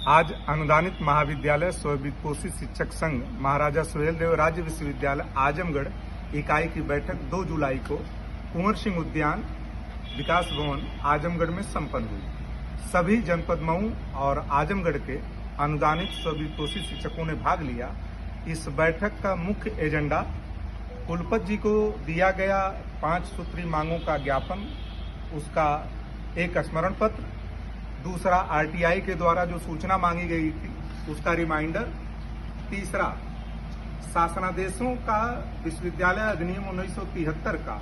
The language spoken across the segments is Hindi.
आज अनुदानित महाविद्यालय स्ववित्तपोषित शिक्षक संघ महाराजा सुहेलदेव राज्य विश्वविद्यालय आजमगढ़ इकाई की बैठक 2 जुलाई को कुंवर सिंह उद्यान विकास भवन आजमगढ़ में संपन्न हुई। सभी जनपद मऊ और आजमगढ़ के अनुदानित स्ववित्तपोषित शिक्षकों ने भाग लिया। इस बैठक का मुख्य एजेंडा कुलपति जी को दिया गया 5 सूत्री मांगों का ज्ञापन, उसका एक स्मरण पत्र, दूसरा आरटीआई के द्वारा जो सूचना मांगी गई थी उसका रिमाइंडर, तीसरा शासनादेशों का विश्वविद्यालय अधिनियम 1973 का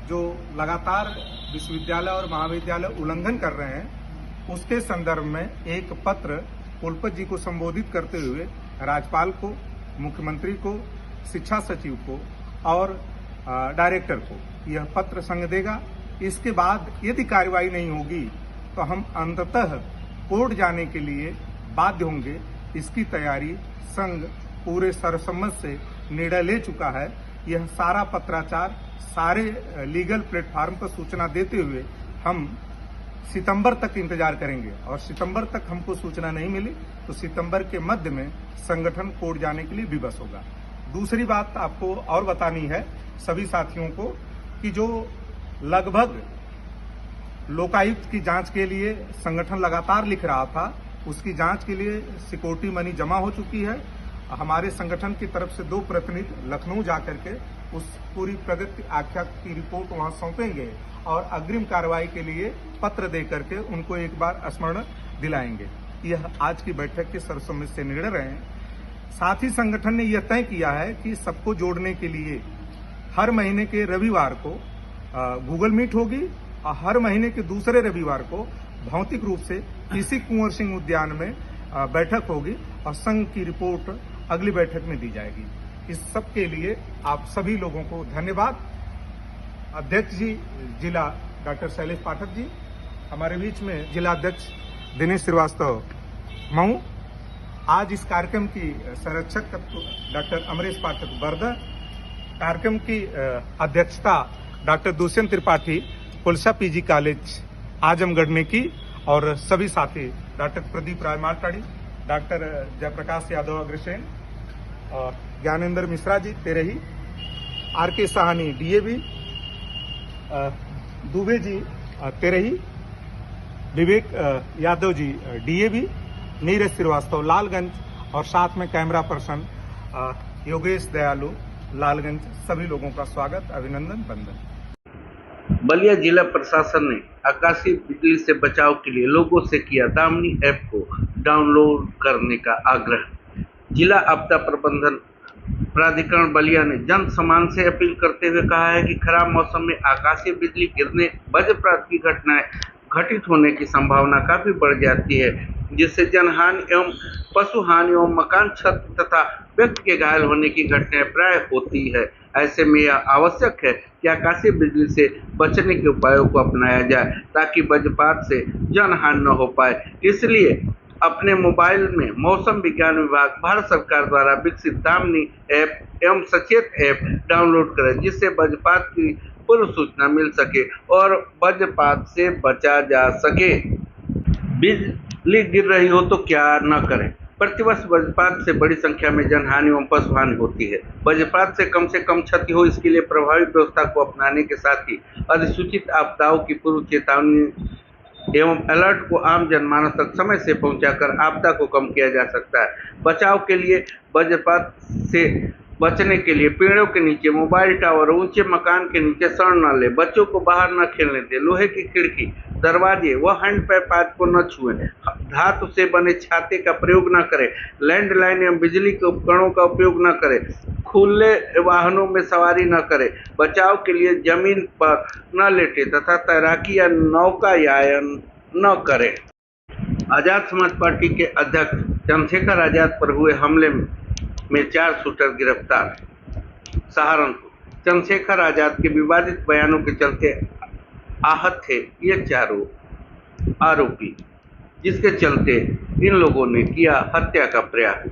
जो लगातार विश्वविद्यालय और महाविद्यालय उल्लंघन कर रहे हैं उसके संदर्भ में एक पत्र कुलपति जी को संबोधित करते हुए राज्यपाल को, मुख्यमंत्री को, शिक्षा सचिव को और डायरेक्टर को यह पत्र संघ देगा। इसके बाद यदि कार्रवाई नहीं होगी तो हम अंततः कोर्ट जाने के लिए बाध्य होंगे। इसकी तैयारी संघ पूरे सर्वसम्मत से निर्णय ले चुका है। यह सारा पत्राचार सारे लीगल प्लेटफार्म पर सूचना देते हुए हम सितंबर तक इंतजार करेंगे और सितंबर तक हमको सूचना नहीं मिली तो सितंबर के मध्य में संगठन कोर्ट जाने के लिए विवश होगा। दूसरी बात आपको और बतानी है सभी साथियों को कि जो लगभग लोकायुक्त की जांच के लिए संगठन लगातार लिख रहा था, उसकी जांच के लिए सिक्योरिटी मनी जमा हो चुकी है। हमारे संगठन की तरफ से 2 प्रतिनिधि लखनऊ जाकर के उस पूरी प्रगति आख्या की रिपोर्ट वहां सौंपेंगे और अग्रिम कार्रवाई के लिए पत्र दे करके उनको एक बार स्मरण दिलाएंगे। यह आज की बैठक के सर्वसम्मति से निर्णय रहे हैं। साथ ही संगठन ने यह तय किया है कि सबको जोड़ने के लिए हर महीने के रविवार को गूगल मीट होगी और हर महीने के दूसरे रविवार को भौतिक रूप से इसी कुंवर सिंह उद्यान में बैठक होगी और संघ की रिपोर्ट अगली बैठक में दी जाएगी। इस सब के लिए आप सभी लोगों को धन्यवाद। अध्यक्ष जी जिला डॉक्टर शैलेश पाठक जी, हमारे बीच में जिला अध्यक्ष दिनेश श्रीवास्तव मऊ, आज इस कार्यक्रम की संरक्षक डॉक्टर अमरेश पाठक बर्दा, कार्यक्रम की अध्यक्षता डॉक्टर दुष्यंत त्रिपाठी पुलसा पीजी कॉलेज आजमगढ़ ने की और सभी साथी डॉक्टर प्रदीप राय मालटाड़ी, डॉक्टर जयप्रकाश यादव अग्रसेन और ज्ञानेंद्र मिश्रा जी तेरही, आरके साहनी डीएवी, दुबे जी तेरही, विवेक यादव जी डीएवी, नीरज श्रीवास्तव लालगंज और साथ में कैमरा पर्सन योगेश दयालु लालगंज। सभी लोगों का स्वागत, अभिनंदन, वंदन। बलिया जिला प्रशासन ने आकाशीय बिजली से बचाव के लिए लोगों से किया दामिनी ऐप को डाउनलोड करने का आग्रह। जिला आपदा प्रबंधन प्राधिकरण बलिया ने जन सामान्य से अपील करते हुए कहा है कि खराब मौसम में आकाशीय बिजली गिरने, वज्रपात की घटनाएं घटित होने की संभावना काफी बढ़ जाती है, जिससे जनहानि एवं पशु हानि एवं मकान, छत तथा व्यक्ति के घायल होने की घटनाएं प्राय होती है। ऐसे में यह आवश्यक है कि आकाशीय बिजली से बचने के उपायों को अपनाया जाए ताकि वज्रपात से जनहानि न हो पाए। इसलिए अपने मोबाइल में मौसम विज्ञान विभाग भारत सरकार द्वारा विकसित दामिनी ऐप एवं सचेत ऐप डाउनलोड करें, जिससे वज्रपात की पूर्व सूचना मिल सके और वज्रपात से बचा जा सके। बिजली गिर रही हो तो क्या न करें। प्रतिवर्ष वज्रपात से बड़ी संख्या में जनहानि एवं पशु हानि होती है। वज्रपात से कम क्षति हो, इसके लिए प्रभावी व्यवस्था को अपनाने के साथ ही अधिसूचित आपदाओं की पूर्व चेतावनी एवं अलर्ट को आम जनमानस तक समय से पहुंचाकर आपदा को कम किया जा सकता है। बचाव के लिए वज्रपात से बचने के लिए पेड़ों के नीचे, मोबाइल टावर, ऊंचे मकान के नीचे शरण न ले, बच्चों को बाहर न खेलने दे, लोहे की खिड़की, दरवाजे व हैंडपैप आदि को न छुएं, धातु से बने छाते का प्रयोग न करें, लैंडलाइन एवं बिजली के उपकरणों का उपयोग न करें, खुले वाहनों में सवारी न करें, बचाव के लिए जमीन पर न लेटे तथा तैराकी या नौकायान न करें। आजाद समाज पार्टी के अध्यक्ष चंद्रशेखर आजाद पर हुए हमले में 4 शूटर गिरफ्तार। सहारनपुर, चंद्रशेखर आजाद के विवादित बयानों के चलते आहत थे ये 4 आरोपी, जिसके चलते इन लोगों ने किया हत्या का प्रयास।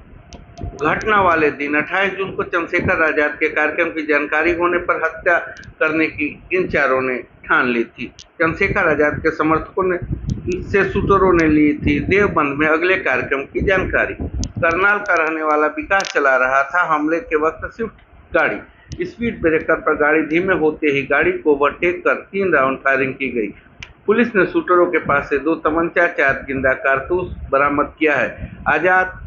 घटना वाले दिन 28 जून को चंद्रशेखर आजाद के कार्यक्रम की जानकारी होने पर हत्या करने की इन 4 ने ठान ली थी। चंद्रशेखर आजाद के समर्थकों ने से शूटरों ने ली थी देवबंद में अगले कार्यक्रम की जानकारी। करनाल का रहने वाला विकास चला रहा था हमले के वक्त स्विफ्ट गाड़ी। स्पीड ब्रेकर पर गाड़ी धीमे होते ही गाड़ी को ओवरटेक कर 3 राउंड फायरिंग की गई। पुलिस ने शूटरों के पास से 2 तमंचा, 4 जिंदा कारतूस बरामद किया है। आजाद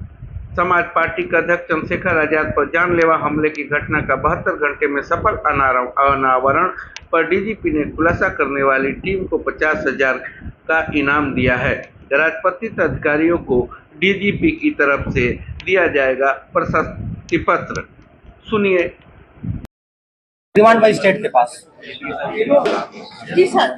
समाज पार्टी के अध्यक्ष चंद्रशेखर आजाद पर जानलेवा हमले की घटना का 72 घंटे में सफल अनावरण पर डीजीपी ने खुलासा करने वाली टीम को 50,000 का इनाम दिया है। राजपत्रित अधिकारियों को डीजीपी की तरफ से दिया जाएगा प्रशस्ति पत्र। सुनिए। डिमांड बाई स्टेट के पास। जी सर,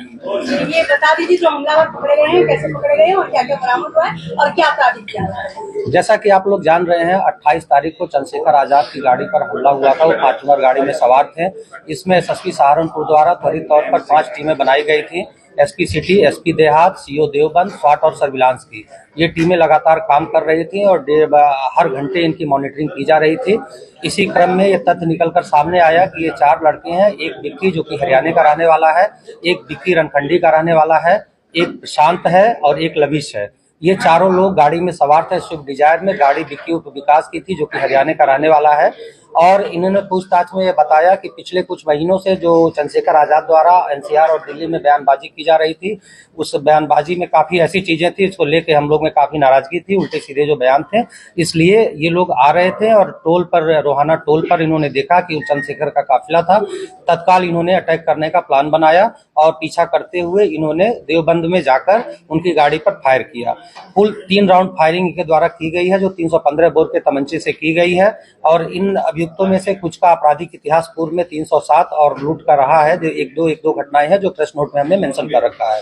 ये बता दीजिए जो हमलावर पकड़े गए हैं, कैसे पकड़े गए हैं और क्या क्या बरामद हुआ है और क्या अपराधी किया है। जैसा कि आप लोग जान रहे हैं, 28 तारीख को चंद्रशेखर आजाद की गाड़ी पर हमला हुआ था। वो 5 नंबर गाड़ी में सवार थे। इसमें एसएसपी सहारनपुर द्वारा त्वरित तौर पर 5 टीमें बनाई गई थी। एसपी सिटी, एसपी देहात, सीओ देवबंद, स्वाट और सर्विलांस की ये टीमें लगातार काम कर रही थी और हर घंटे इनकी मॉनिटरिंग की जा रही थी। इसी क्रम में ये तथ्य निकलकर सामने आया कि ये 4 लड़के हैं। एक विक्की जो कि हरियाणा का रहने वाला है, एक विक्की रणखंडी का रहने वाला है, एक प्रशांत है और एक लविश है। ये चारों लोग गाड़ी में सवार थे स्विफ्ट डिजायर में। गाड़ी विक्की उप विकास की थी जो कि हरियाणा का रहने वाला है। और इन्होंने पूछताछ में ये बताया कि पिछले कुछ महीनों से जो चंद्रशेखर आजाद द्वारा एनसीआर और दिल्ली में बयानबाजी की जा रही थी, उस बयानबाजी में काफी ऐसी चीजें थी इसको लेके हम लोग में काफी नाराजगी थी, उल्टे सीधे जो बयान थे। इसलिए ये लोग आ रहे थे और टोल पर, रोहाना टोल पर इन्होंने देखा कि चंद्रशेखर का काफिला था। तत्काल इन्होंने अटैक करने का प्लान बनाया और पीछा करते हुए इन्होंने देवबंद में जाकर उनकी गाड़ी पर फायर किया। कुल 3 राउंड फायरिंग के द्वारा की गई है जो 315 बोर के तमंचे से की गई है। और इन अभियुक्तों में से कुछ का आपराधिक इतिहास पूर्व में 307 और लूट का रहा है। जो एक दो घटनाएं हैं जो प्रेस नोट में हमने मेंशन कर रखा है।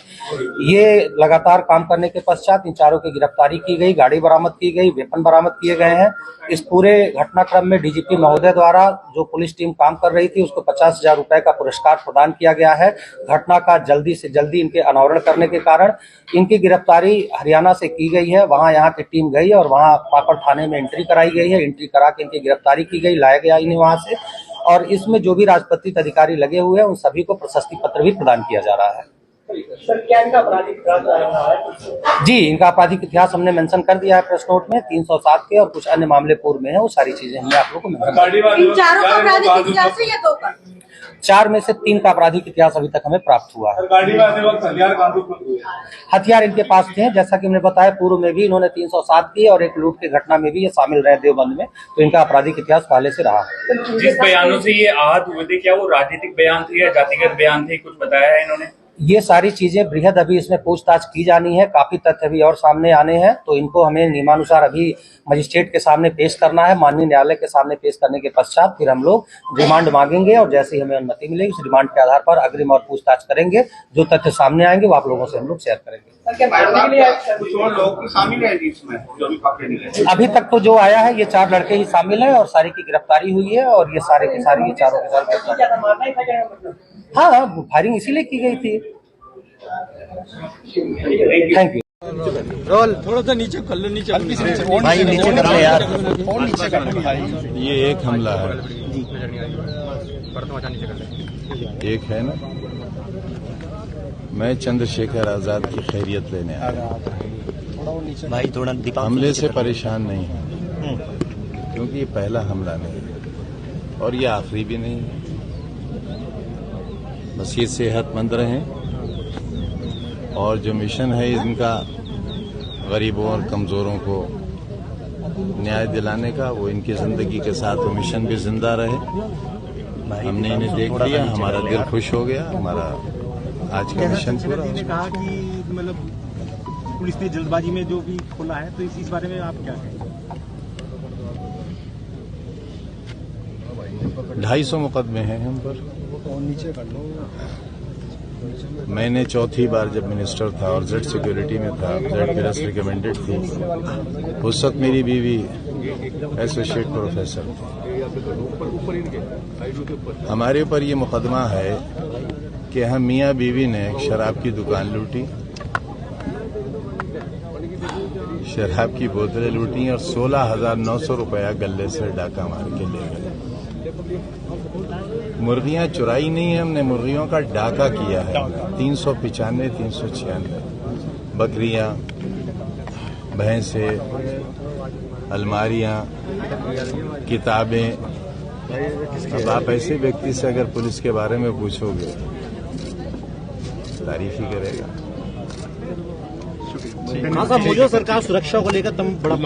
ये लगातार काम करने के पश्चात इन चारों की गिरफ्तारी की गई, गाड़ी बरामद की गई, वेपन बरामद किए गए हैं। इस पूरे घटनाक्रम में डीजीपी महोदय द्वारा जो पुलिस टीम काम कर रही थी उसको 50,000 रुपए का पुरस्कार प्रदान किया गया है। घटना का जल्दी से जल्दी इनके अनावरण करने के कारण इनकी गिरफ्तारी हरियाणा से की गई है। वहां यहाँ की टीम गई और वहां पापड़ थाने में एंट्री कराई गई है। एंट्री करा के इनकी गिरफ्तारी की गई, लाया गया इन्हें वहां से। और इसमें जो भी राजपत्रित अधिकारी लगे हुए हैं उन सभी को प्रशस्ति पत्र भी प्रदान किया जा रहा है। सर, क्या इनका आपराधिक इतिहास रहा है? जी, इनका आपराधिक इतिहास हमने मेंशन कर दिया है प्रेस नोट में। 307 के और कुछ अन्य मामले पूर्व में है, वो सारी चीजें हमने आप लोगों को मेंशन कर दी। इन चारों का आपराधिक इतिहास है या 2 का? 4 में से 3 का आपराधिक इतिहास अभी तक हमें प्राप्त हुआ है। हथियार इनके पास थे, जैसा कि हमने बताया पूर्व में भी इन्होंने 307 की और एक लूट की घटना में भी ये शामिल रहे देवबंद में, तो इनका आपराधिक इतिहास पहले से रहा है। जिस बयानों से ये आहत हुए थे, क्या वो राजनीतिक बयान थे या जातिगत बयान थे, कुछ बताया है इन्होंने? ये सारी चीजें बृहद अभी इसमें पूछताछ की जानी है। काफी तथ्य भी और सामने आने हैं, तो इनको हमें नियमानुसार अभी मजिस्ट्रेट के सामने पेश करना है। माननीय न्यायालय के सामने पेश करने के पश्चात फिर हम लोग रिमांड मांगेंगे और जैसे ही हमें अनुमति मिलेगी उस रिमांड के आधार पर अग्रिम और पूछताछ करेंगे। जो तथ्य सामने आएंगे वो आप लोगों से हम लोग शेयर करेंगे। अभी तक तो जो आया है ये 4 लड़के ही शामिल हैं और सारी की गिरफ्तारी हुई है और ये सारे के सारे ये चारों के सारे। हाँ, फायरिंग इसीलिए की गई थी। Thank you. रोल थोड़ा सा नीचे कर लो, नीचे भाई नीचे कर ले यार, फोन नीचे कर ले भाई। ये एक हमला है, एक है ना। मैं चंद्रशेखर आजाद की खैरियत लेने आया भाई, थोड़ा हमले से परेशान नहीं है क्योंकि ये पहला हमला नहीं है और ये आखिरी भी नहीं है। बस ये सेहतमंद रहें और जो मिशन है इनका गरीबों और कमजोरों को न्याय दिलाने का, वो इनकी जिंदगी के साथ वो मिशन भी जिंदा रहे। हमने इन्हें देख लिया, हमारा दिल खुश हो गया। हमारा आज का मिशन पूरा। कहा कि मतलब पुलिस ने जल्दबाजी में जो भी खोला है, तो इस बारे में आप क्या कहेंगे? 250 मुकदमे हैं हम पर। नीचे कर लो। मैंने चौथी बार जब मिनिस्टर था और जेड सिक्योरिटी में था, जेड गिरस रिकमेंडेड थी, उस वक्त मेरी बीवी एसोसिएट प्रोफेसर थी। हमारे ऊपर ये मुकदमा है कि हम मियाँ बीवी ने एक शराब की दुकान लूटी, शराब की बोतलें लूटी और 16,900 रुपया गले से डाका मार के ले गए। मुर्गियां चुराई नहीं है हमने, मुर्गियों का डाका किया है। 395, 396 बकरियां, भैंसे, अलमारियां, किताबें। अब आप ऐसे व्यक्ति से अगर पुलिस के बारे में पूछोगे, तारीफ ही करेगा। हाँ साहब, मौजूदा सरकार सुरक्षा को लेकर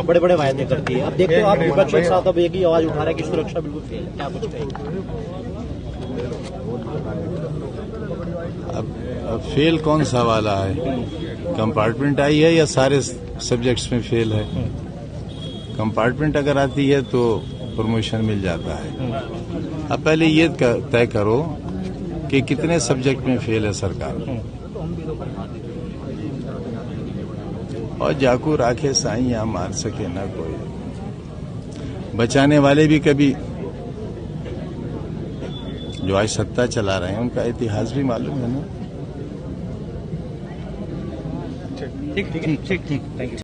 बड़े बड़े वायदे करती है। अब देखते हो आप विपक्ष के साथ अब एक ही आवाज उठा रहा है कि सुरक्षा बिल्कुल फेल है। क्या कुछ कहेंगे? अब फेल कौन सा वाला है? कंपार्टमेंट आई है या सारे सब्जेक्ट्स में फेल है? कंपार्टमेंट अगर आती है तो प्रमोशन मिल जाता है। अब पहले ये तय करो कि कितने सब्जेक्ट में फेल है सरकार, और जाकू राखे साईं यहाँ मार सके ना कोई। बचाने वाले भी कभी जो आज सत्ता चला रहे हैं उनका इतिहास भी मालूम है ना। ठीक थैंक यू।